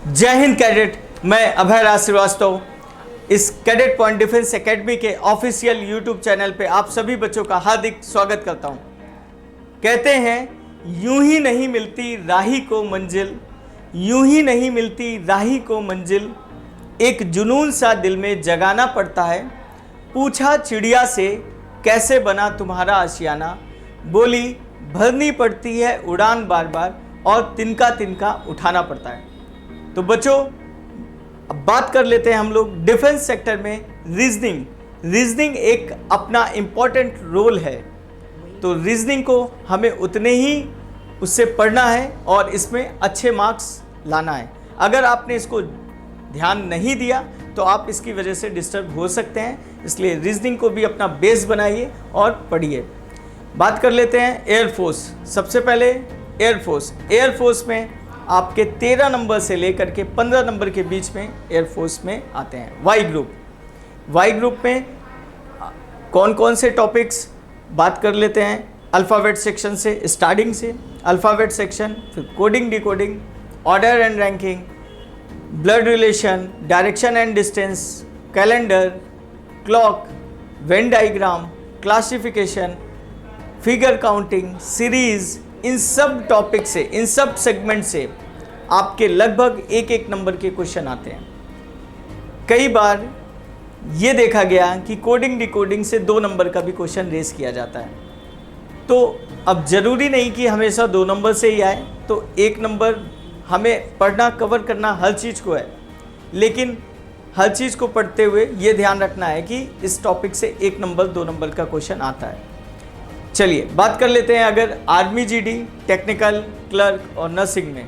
जय हिंद कैडेट। मैं अभय राज श्रीवास्तव इस कैडेट पॉइंट डिफेंस एकेडमी के ऑफिशियल यूट्यूब चैनल पे आप सभी बच्चों का हार्दिक स्वागत करता हूं। कहते हैं यूं ही नहीं मिलती राही को मंजिल, यूं ही नहीं मिलती राही को मंजिल, एक जुनून सा दिल में जगाना पड़ता है। पूछा चिड़िया से कैसे बना तुम्हारा आशियाना, बोली भरनी पड़ती है उड़ान बार बार और तिनका तिनका उठाना पड़ता है। तो बच्चों अब बात कर लेते हैं हम लोग डिफेंस सेक्टर में रीजनिंग एक अपना इम्पॉर्टेंट रोल है। तो रीजनिंग को हमें उतने ही उससे पढ़ना है और इसमें अच्छे मार्क्स लाना है। अगर आपने इसको ध्यान नहीं दिया तो आप इसकी वजह से डिस्टर्ब हो सकते हैं, इसलिए रीजनिंग को भी अपना बेस बनाइए और पढ़िए। बात कर लेते हैं एयरफोर्स। सबसे पहले एयरफोर्स में आपके 13 नंबर से लेकर के 15 नंबर के बीच में एयरफोर्स में आते हैं। वाई ग्रुप में कौन कौन से टॉपिक्स बात कर लेते हैं। अल्फ़ाबेट सेक्शन से स्टार्टिंग से अल्फ़ाबेट सेक्शन, फिर coding decoding, order and ranking, blood relation, direction and distance, calendar, clock, Venn diagram, classification, figure counting, series, इन सब टॉपिक से, इन सब सेगमेंट से आपके लगभग एक नंबर के क्वेश्चन आते हैं। कई बार ये देखा गया कि कोडिंग डिकोडिंग से 2 नंबर का भी क्वेश्चन रेस किया जाता है। तो अब ज़रूरी नहीं कि हमेशा 2 नंबर से ही आए, तो 1 नंबर हमें पढ़ना, कवर करना हर चीज़ को है, लेकिन हर चीज़ को पढ़ते हुए ये ध्यान रखना है कि इस टॉपिक से 1 नंबर 2 नंबर का क्वेश्चन आता है। चलिए बात कर लेते हैं अगर आर्मी जीडी, टेक्निकल, क्लर्क और नर्सिंग में,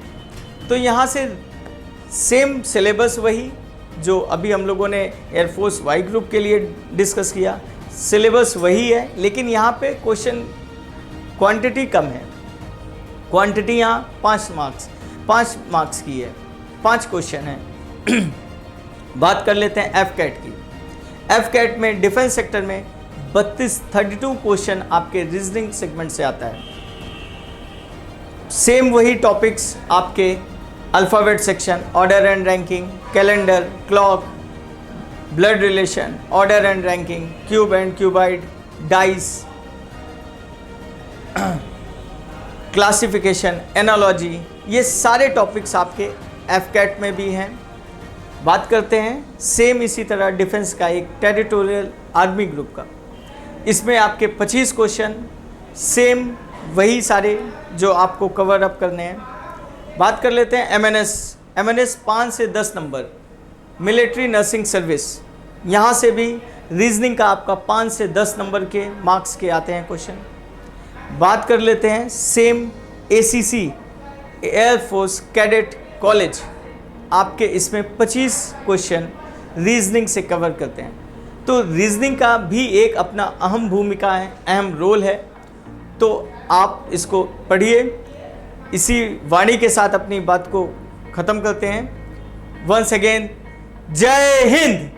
तो यहाँ से सेम सिलेबस वही जो अभी हम लोगों ने एयरफोर्स वाई ग्रुप के लिए डिस्कस किया, सिलेबस वही है, लेकिन यहाँ पे क्वेश्चन क्वांटिटी कम है। क्वांटिटी यहाँ 5 मार्क्स की है, 5 क्वेश्चन है। बात कर लेते हैं एफ कैट में डिफेंस सेक्टर में 32 क्वेश्चन आपके रीजनिंग सेगमेंट से आता है। सेम वही टॉपिक्स आपके alphabet section, order and ranking, calendar, clock, blood relation, order and ranking, cube and cuboid, dice, classification, analogy, ये सारे टॉपिक्स आपके एफ कैट में भी हैं। बात करते हैं सेम इसी तरह डिफेंस का एक टेरिटोरियल आर्मी ग्रुप का, इसमें आपके 25 क्वेश्चन सेम वही सारे जो आपको कवर अप करने हैं। बात कर लेते हैं एमएनएस 5 से 10 नंबर, मिलिट्री नर्सिंग सर्विस, यहाँ से भी रीजनिंग का आपका 5 से 10 नंबर के मार्क्स के आते हैं क्वेश्चन। बात कर लेते हैं same ACC, air force cadet college, आपके इसमें 25 क्वेश्चन रीजनिंग से कवर करते हैं। तो रीजनिंग का भी एक अपना अहम भूमिका है, अहम रोल है, तो आप इसको पढ़िए। इसी वाणी के साथ अपनी बात को ख़त्म करते हैं। वंस अगेन जय हिंद।